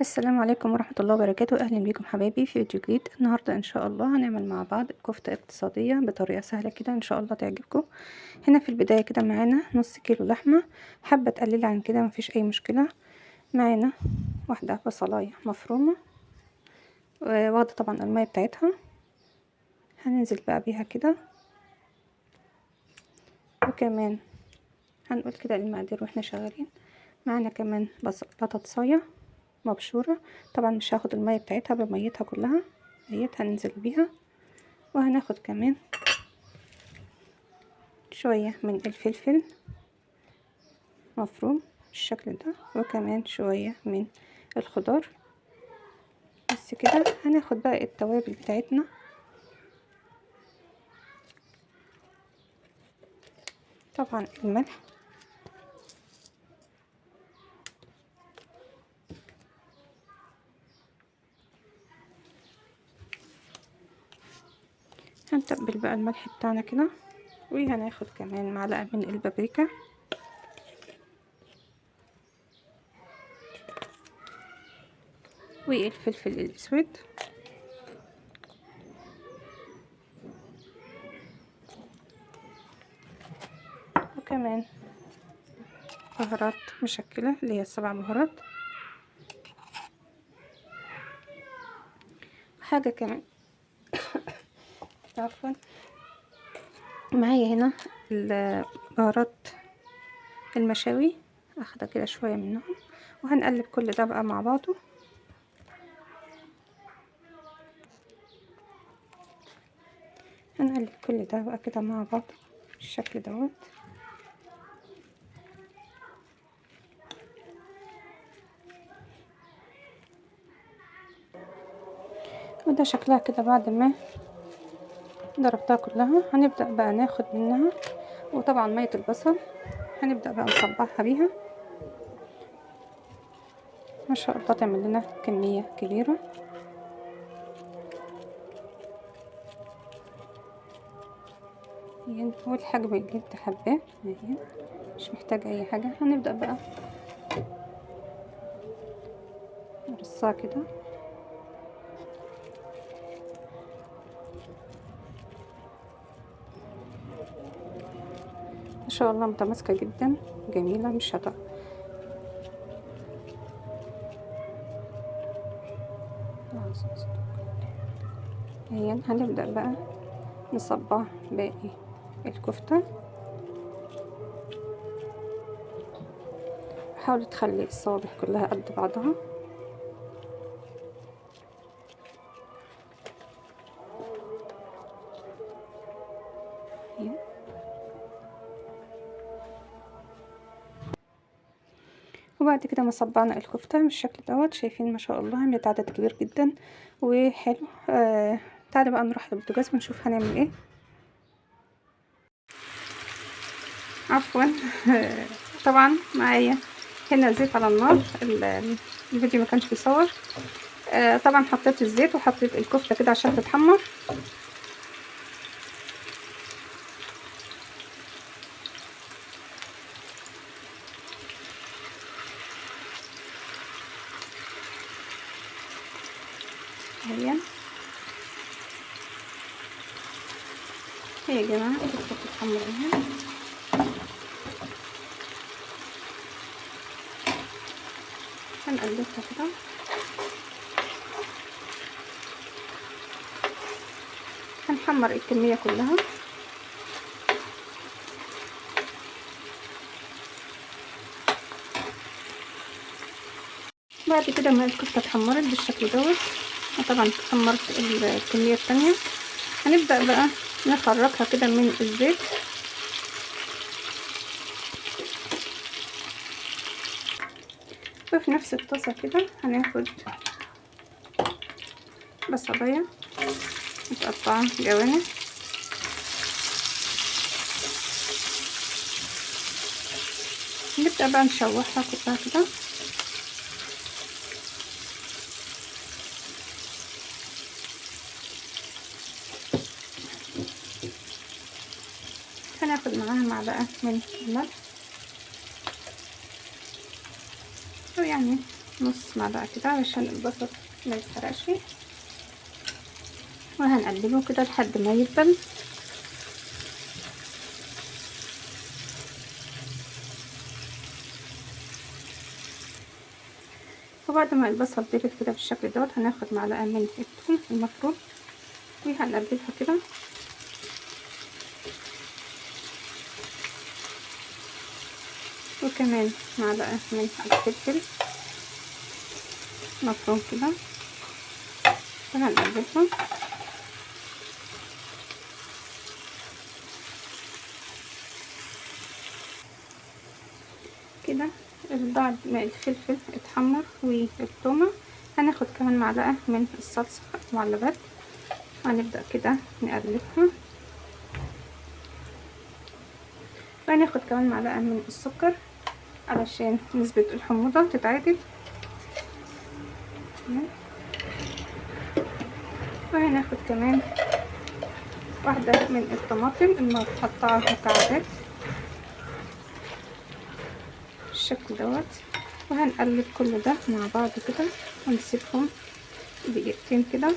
السلام عليكم ورحمة الله وبركاته. أهلا بيكم حبايبي في فيديو جديد. النهاردة إن شاء الله هنعمل مع بعض كفتة اقتصادية بطريقة سهلة كده إن شاء الله تعجبكم. هنا في البداية كده معانا نص كيلو لحمة، حابة تقلل عن كده مفيش أي مشكلة. معانا واحدة بصلاية مفرومة واخدة طبعا المية بتاعتها، هننزل بقى بيها كده. وكمان هنقول كده المقادير واحنا شغالين. معانا كمان بطاطساية مبشورة، طبعا مش هاخد المية بتاعتها بميتها كلها، ديت هننزل بيها. وهناخد كمان شوية من الفلفل مفروم بالشكل ده، وكمان شوية من الخضار. بس كده هناخد بقى التوابل بتاعتنا. طبعا الملح، هنتبل بقى الملح بتاعنا كده. وهناخد كمان معلقة من البابريكا، والفلفل الاسود، وكمان بهارات مشكلة اللي هي 7 بهارات. حاجة كمان عفوا، معايا هنا البهارات المشاوي، اخده كده شوية منهم. وهنقلب كل ده بقى مع بعضه. هنقلب كل ده بقى كده مع بعض بالشكل دوت. وده شكلها كده بعد ما ضربتها كلها. هنبدأ بقى ناخد منها، وطبعا مية البصل هنبدأ بقى نصبعها بيها ما شاء الله، تعمل لنا كمية كبيرة. هو الحجم اللي انت حباه، مش محتاجة اي حاجة. هنبدأ بقى نرصها كده. ما شاء الله متماسكة جدا، جميلة مش هتقع. هنبدأ بقى نصبع باقي الكفتة. حاول تخلي الصوابع كلها قد بعضها. وبعد كده ما صبعنا الكفتة بالشكل دوت، شايفين ما شاء الله عملت عدد كبير جدا وحلو. تعالى بقى نروح للبوتاجاز ونشوف هنعمل ايه. عفوا طبعا معايا هنا زيت على النار. الفيديو ما كانش بيصور. طبعا حطيت الزيت وحطيت الكفتة كده عشان تتحمر. اهي يا جماعة الكفتة بتتحمر اهي. هنقلبها كده. هنحمر الكمية كلها. بعد كده ما الكفتة اتحمرت بالشكل دوت، وطبعا حمرت الكمية التانية، هنبدأ بقى نخرجها كده من الزيت. وفي نفس الطاسة كده هناخد بصلاية متقطعة جوانح، نبدأ بقى نشوحها كلها كده. هناخد معاها معلقة من الملح، أو يعني نص معلقة كده علشان البصل ما يتحرقش، وهنقلبه كده لحد ما يدبل. وبعد ما البصل دبل كده بالشكل دوت هناخد معلقة من الثوم المفروم وهنقلبها كده. وكمان معلقة من الفلفل مفروم كده وهنقلبهم كده. بعد ما الفلفل اتحمر والثومة هناخد كمان معلقة من الصلصة معلبات وهنبدأ كده نقلبها. وهناخد كمان معلقة من السكر علشان نسبة الحموضة تتعادل. وهناخد كمان واحدة من الطماطم المتقطعة مكعبات بالشكل دوت، وهنقلب كل ده مع بعض كده ونسيبهم دقيقتين كده.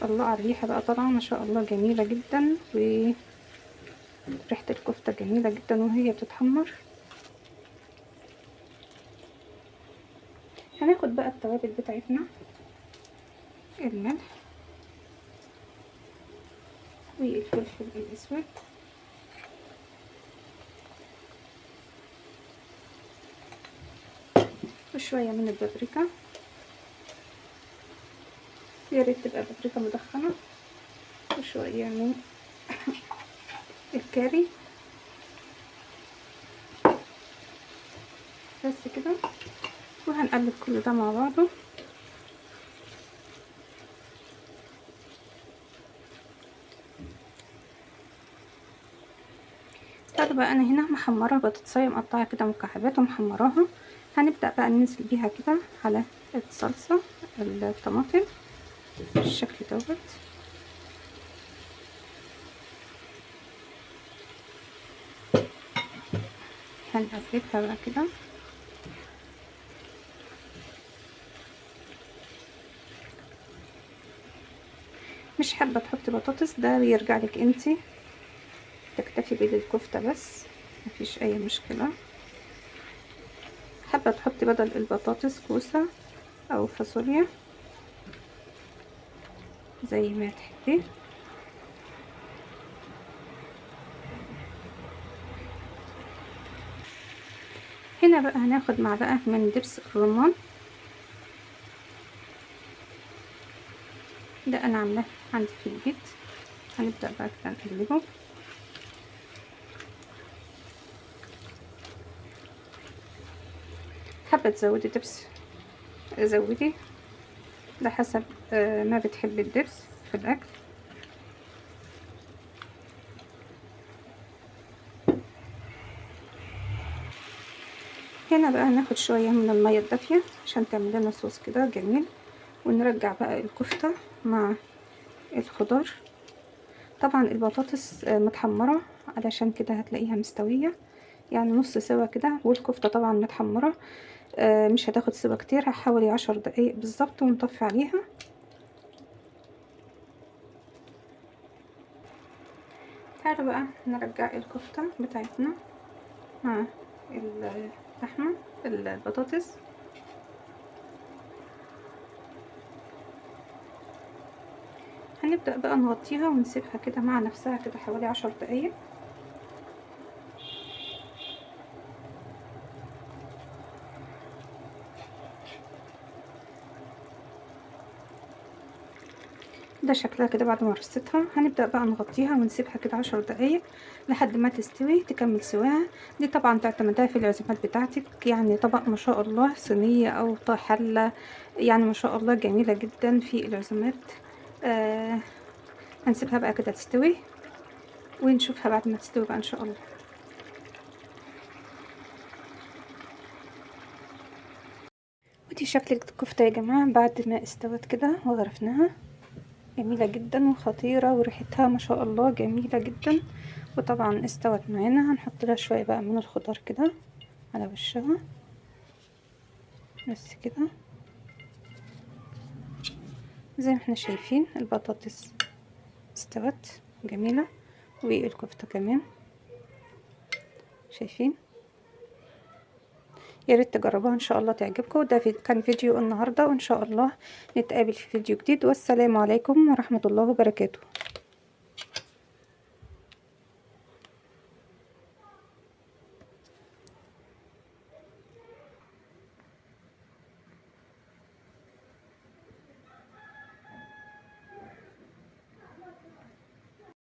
الله على الريحة بقى طالعة ما شاء الله جميلة جدا، وريحة الكفتة جميلة جدا وهي بتتحمر. هناخد بقى التوابل بتاعتنا، الملح والفلفل الاسود وشوية من البابريكا، يا ريت تبقى بابريكا مدخنة، وشوية من الكاري بس كده. وهنقلب كل ده مع بعضه. بعد بقى انا هنا محمره بطاطسايه مقطعه كده مكعبات ومحمراها، هنبدا بقى ننزل بيها كده على الصلصه الطماطم بالشكل دوت. هنقلبها بقى كده. مش حابه تحطي بطاطس ده بيرجع لك انتي، تكتفي بالكفته بس مفيش اي مشكله. حابه تحطي بدل البطاطس كوسه او فاصوليا زي ما تحبي. هنا بقى هناخد معلقه من دبس الرمان، ده انا عاملاه عندي في البيت. هنبدأ بقى كده نقلبه. حابة تزودي دبس زودي، ده حسب ما بتحبي الدبس في الاكل. هنا بقى هناخد شوية من المية الدافية عشان تعمل لنا صوص كده جميل، ونرجع بقى الكفتة مع الخضار. طبعا البطاطس متحمرة علشان كده هتلاقيها مستوية يعني نص سوا كده، والكفتة طبعا متحمرة مش هتاخد سوا كتير، حوالي 10 دقايق بالظبط ونطفي عليها. تعالوا بقى نرجع الكفتة بتاعتنا مع اللحمة البطاطس. هنبدأ بقى نغطيها ونسيبها كده مع نفسها كده حوالي 10 دقايق. ده شكلها كده بعد ما رصيتها. هنبدأ بقى نغطيها ونسيبها كده 10 دقايق لحد ما تستوي تكمل سواها. دي طبعا تعتمدها في العزومات بتاعتك، يعني طبق ما شاء الله صينية او حلة، يعني ما شاء الله جميلة جدا في العزومات. هنسيبها بقى كده تستوي ونشوفها بعد ما تستوي بقى ان شاء الله. ودي شكل الكفتة يا جماعة بعد ما استوت كده وغرفناها، جميلة جدا وخطيرة وريحتها ما شاء الله جميلة جدا وطبعا استوت معانا. هنحط لها شوية بقى من الخضار كده على وشها بس كده. زي ما احنا شايفين البطاطس استوت جميلة، والكفتة كمان شايفين. يا ريت تجربوها ان شاء الله تعجبكم. ده كان فيديو النهارده، وان شاء الله نتقابل في فيديو جديد، والسلام عليكم ورحمة الله وبركاته.